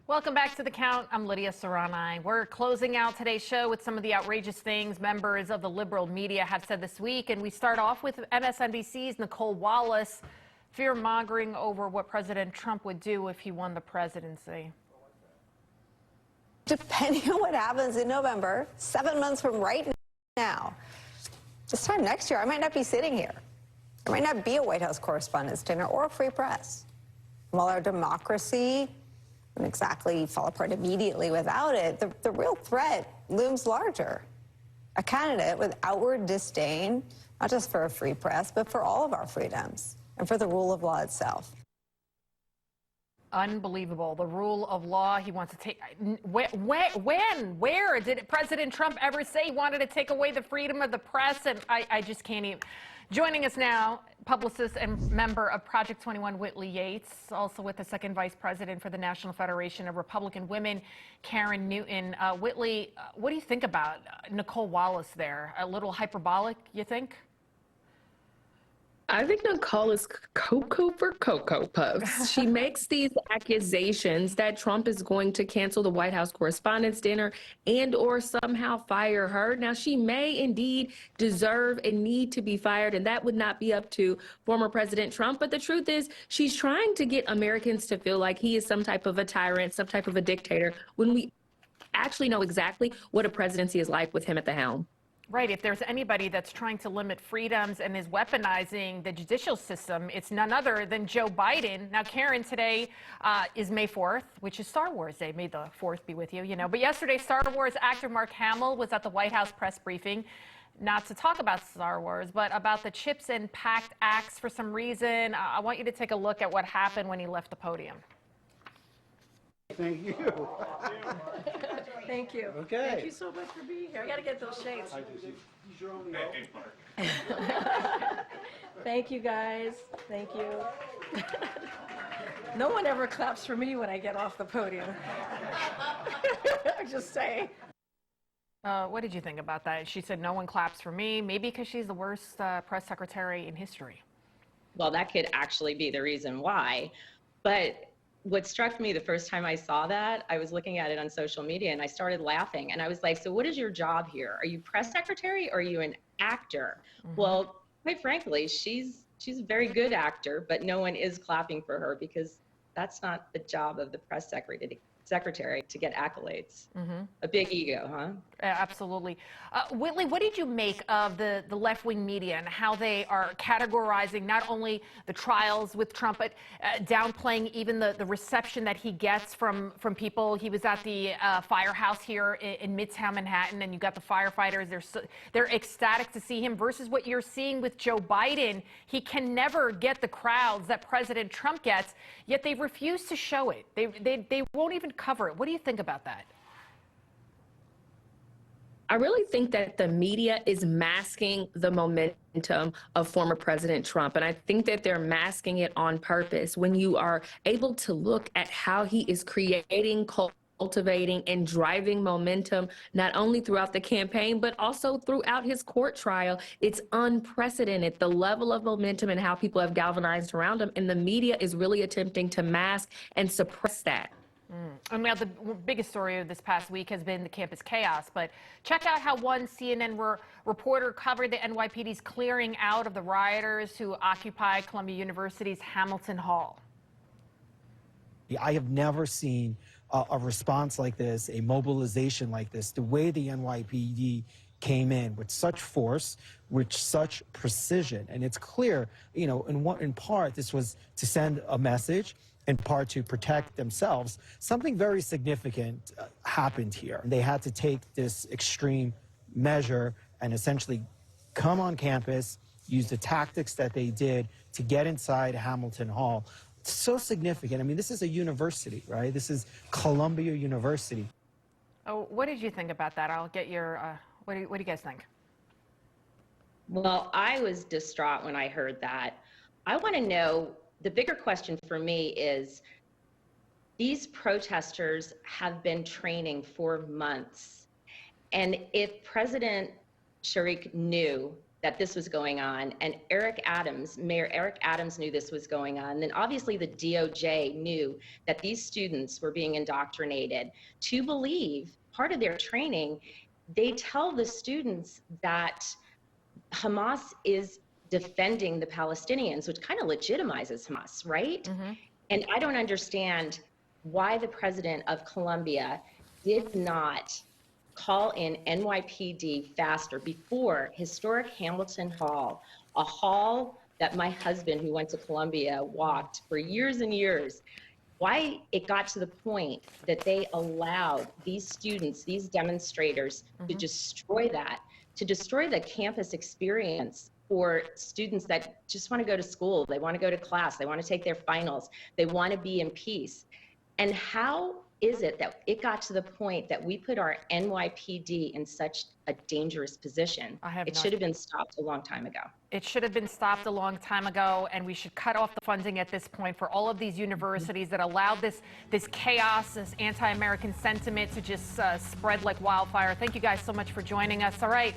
Welcome back to The Count. I'm Lydia Serrani. We're closing out today's show with some of the outrageous things members of the liberal media have said this week. And we start off with MSNBC's Nicole Wallace, fear-mongering over what President Trump would do if he won the presidency. Depending on what happens in November, 7 months from right now, this time next year, I might not be sitting here. There might not be a White House Correspondents' Dinner or a free press. While our democracy wouldn't exactly fall apart immediately without it, the real threat looms larger. A candidate with outward disdain, not just for a free press, but for all of our freedoms and for the rule of law itself. Unbelievable. The rule of law he wants to take. Where did President Trump ever say he wanted to take away the freedom of the press? And I just can't even. Joining us now, publicist and member of Project 21, Whitley Yates, also with the second vice president for the National Federation of Republican Women, Karen Newton. Whitley, what do you think about Nicole Wallace there? A little hyperbolic, you think? I think Nicole is Cocoa for Cocoa Puffs. She makes these accusations that Trump is going to cancel the White House Correspondents' Dinner and or somehow fire her. Now, she may indeed deserve and need to be fired, and that would not be up to former President Trump. But the truth is, she's trying to get Americans to feel like he is some type of a tyrant, some type of a dictator, when we actually know exactly what a presidency is like with him at the helm. Right. If there's anybody that's trying to limit freedoms and is weaponizing the judicial system, it's none other than Joe Biden. Now, Karen, today is May 4th, which is Star Wars Day. May the 4th be with you, you know. But yesterday, Star Wars actor Mark Hamill was at the White House press briefing, not to talk about Star Wars, but about the Chips and Pact acts for some reason. I want you to take a look at what happened when he left the podium. Thank you. Thank you. Okay. Thank you so much for being here. I got to get those shades. He's your only hope. Thank you, guys. Thank you. No one ever claps for me when I get off the podium. I'm just saying. What did you think about that? She said no one claps for me, maybe because she's the worst press secretary in history. Well, that could actually be the reason why. But what struck me the first time I saw that, I was looking at it on social media and I started laughing. And I was like, so what is your job here? Are you press secretary or are you an actor? Mm-hmm. Well, quite frankly, she's a very good actor, but no one is clapping for her because that's not the job of the press secretary to get accolades. Mm-hmm. A big ego, huh? Absolutely. Whitley, what did you make of the left-wing media and how they are categorizing not only the trials with Trump, but downplaying even the reception that he gets from people? He was at the firehouse here in Midtown Manhattan, and you got the firefighters. They're ecstatic to see him versus what you're seeing with Joe Biden. He can never get the crowds that President Trump gets, yet they refuse to show it. They won't even cover it. What do you think about that? I really think that the media is masking the momentum of former President Trump. And I think that they're masking it on purpose. When you are able to look at how he is creating, cultivating, and driving momentum, not only throughout the campaign, but also throughout his court trial, it's unprecedented, the level of momentum and how people have galvanized around him. And the media is really attempting to mask and suppress that. And now the biggest story of this past week has been the campus chaos, but check out how one CNN reporter covered the NYPD's clearing out of the rioters who occupied Columbia University's Hamilton Hall. I have never seen a response like this, a mobilization like this, the way the NYPD came in with such force, with such precision. And it's clear, you know, in part, this was to send a message, in part to protect themselves. Something very significant happened here. They had to take this extreme measure and essentially come on campus, use the tactics that they did to get inside Hamilton Hall. It's so significant. I mean, this is a university, right? This is Columbia University. Oh, what did you think about that? I'll get your, what do you guys think? Well, I was distraught when I heard that. I want to know, the bigger question for me is, these protesters have been training for months. And if President Sharif knew that this was going on, and Mayor Eric Adams knew this was going on. Then obviously the DOJ knew that these students were being indoctrinated to believe, part of their training, they tell the students that Hamas is defending the Palestinians, which kind of legitimizes Hamas, right? Mm-hmm. And I don't understand why the president of Colombia did not call in NYPD faster before historic Hamilton Hall, a hall that my husband, who went to Columbia, walked for years and years. Why it got to the point that they allowed these students, these demonstrators, to destroy that, to destroy the campus experience for students that just want to go to school, they want to go to class, they want to take their finals, they want to be in peace. And how is it that it got to the point that we put our NYPD in such a dangerous position? It should have been stopped a long time ago. It should have been stopped a long time ago, and we should cut off the funding at this point for all of these universities that allowed this chaos, this anti-American sentiment to just spread like wildfire. Thank you guys so much for joining us. All right.